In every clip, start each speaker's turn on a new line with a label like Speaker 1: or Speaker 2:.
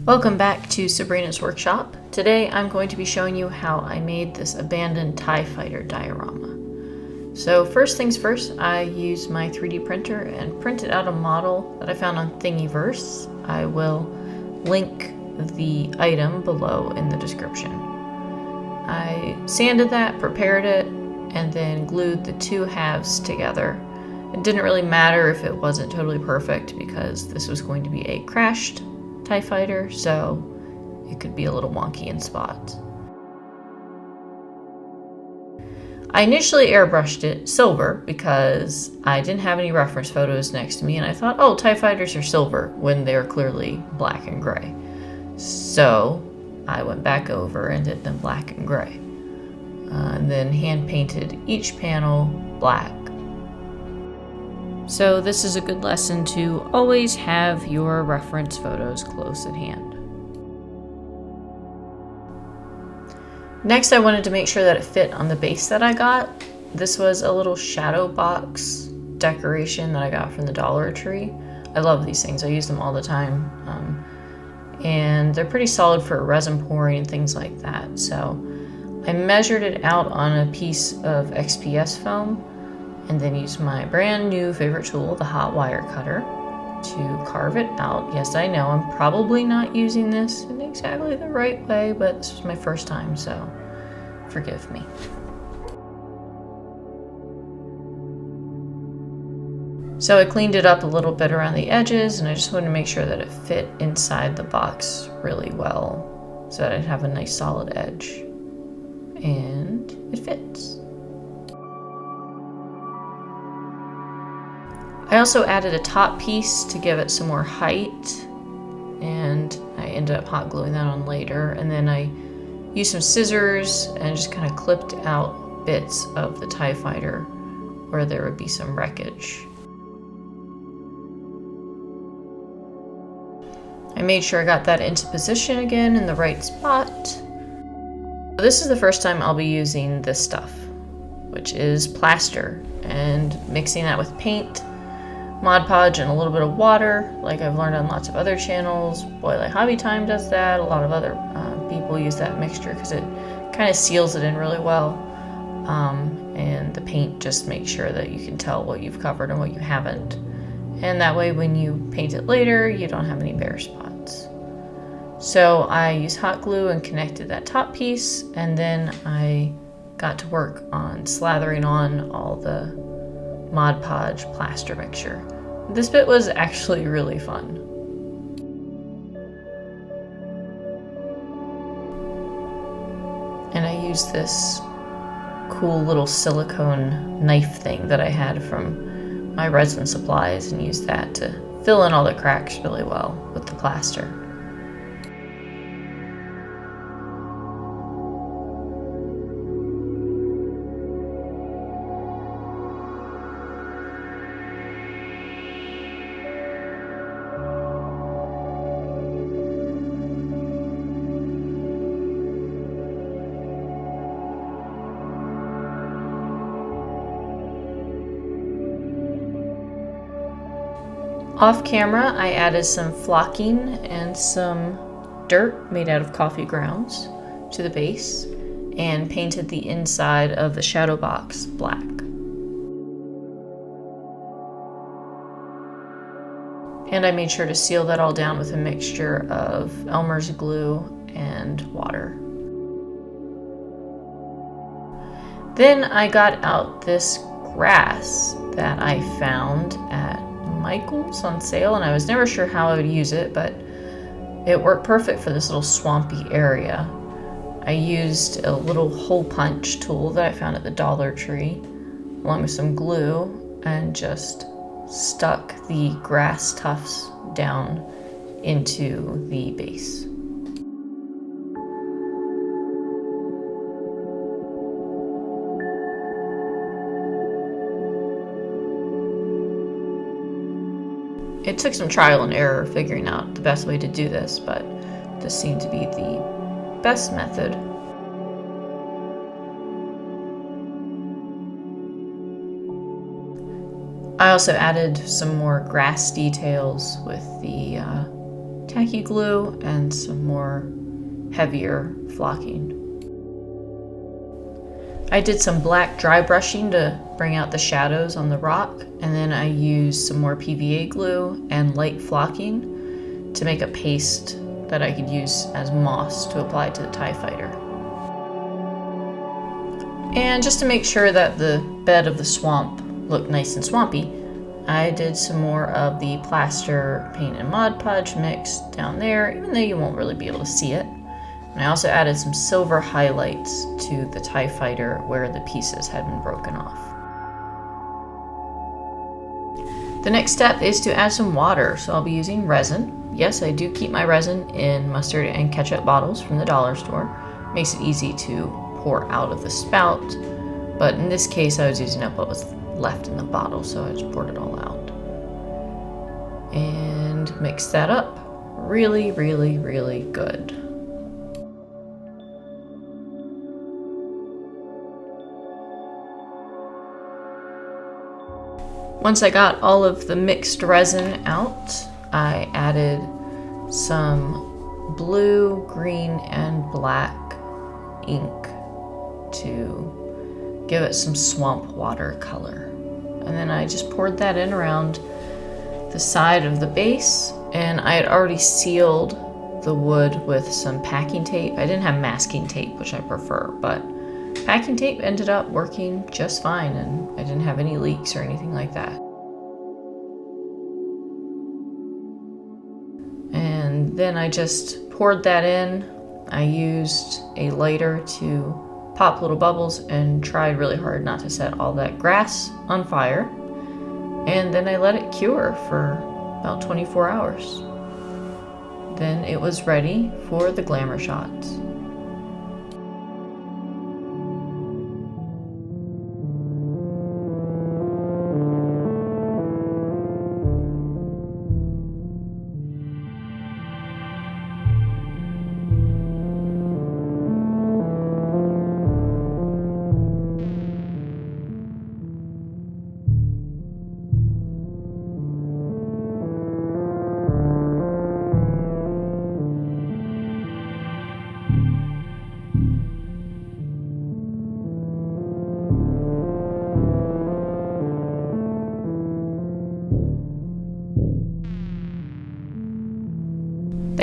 Speaker 1: Welcome back to Sabrina's workshop. Today I'm going to be showing you how I made this abandoned TIE fighter diorama. So first things first, I used my 3D printer and printed out a model that I found on Thingiverse. I will link the item below in the description. I sanded that, prepared it, and then glued the two halves together. It didn't really matter if it wasn't totally perfect because this was going to be a crashed TIE fighter, so it could be a little wonky in spots. I initially airbrushed it silver because I didn't have any reference photos next to me, and I thought, oh, TIE fighters are silver when they're clearly black and gray. So I went back over and did them black and gray, and then hand painted each panel black. So this is a good lesson to always have your reference photos close at hand. Next, I wanted to make sure that it fit on the base that I got. This was a little shadow box decoration that I got from the Dollar Tree. I love these things. I use them all the time. And they're pretty solid for resin pouring and things like that. So I measured it out on a piece of XPS foam and then used my brand new favorite tool, the hot wire cutter, to carve it out. Yes, I know I'm probably not using this in exactly the right way, but this was my first time, so forgive me. So I cleaned it up a little bit around the edges, and I just wanted to make sure that it fit inside the box really well so that I'd have a nice solid edge. And it fits. I also added a top piece to give it some more height, and I ended up hot gluing that on later. And then I used some scissors and just kind of clipped out bits of the TIE fighter where there would be some wreckage. I made sure I got that into position again in the right spot. This is the first time I'll be using this stuff, which is plaster, and mixing that with paint, Mod Podge, and a little bit of water, like I've learned on lots of other channels. Boy Like Hobby Time does that. A lot of other people use that mixture because it kind of seals it in really well. And the paint just makes sure that you can tell what you've covered and what you haven't. And that way when you paint it later, you don't have any bare spots. So I used hot glue and connected that top piece, and then I got to work on slathering on all the Mod Podge plaster mixture. This bit was actually really fun. And I used this cool little silicone knife thing that I had from my resin supplies and used that to fill in all the cracks really well with the plaster. Off camera, I added some flocking and some dirt made out of coffee grounds to the base and painted the inside of the shadow box black. And I made sure to seal that all down with a mixture of Elmer's glue and water. Then I got out this grass that I found at Michael's on sale, and I was never sure how I would use it, but it worked perfect for this little swampy area. I used a little hole punch tool that I found at the Dollar Tree, along with some glue, and just stuck the grass tufts down into the base. It took some trial and error figuring out the best way to do this, but this seemed to be the best method. I also added some more grass details with the tacky glue and some more heavier flocking. I did some black dry brushing to bring out the shadows on the rock, and then I used some more PVA glue and light flocking to make a paste that I could use as moss to apply to the TIE fighter. And just to make sure that the bed of the swamp looked nice and swampy, I did some more of the plaster, paint, and Mod Podge mix down there, even though you won't really be able to see it. And I also added some silver highlights to the TIE fighter where the pieces had been broken off. The next step is to add some water, so I'll be using resin. Yes, I do keep my resin in mustard and ketchup bottles from the dollar store. Makes it easy to pour out of the spout, but in this case I was using up what was left in the bottle, so I just poured it all out. And mix that up really, really, really good. Once I got all of the mixed resin out, I added some blue, green, and black ink to give it some swamp water color. And then I just poured that in around the side of the base, and I had already sealed the wood with some packing tape. I didn't have masking tape, which I prefer, but packing tape ended up working just fine, and I didn't have any leaks or anything like that. And then I just poured that in. I used a lighter to pop little bubbles and tried really hard not to set all that grass on fire. And then I let it cure for about 24 hours. Then it was ready for the glamour shots.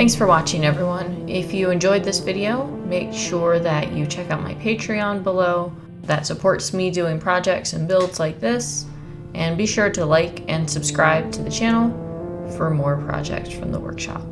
Speaker 1: Thanks for watching, everyone. If you enjoyed this video, make sure that you check out my Patreon below. That supports me doing projects and builds like this. And be sure to like and subscribe to the channel for more projects from the workshop.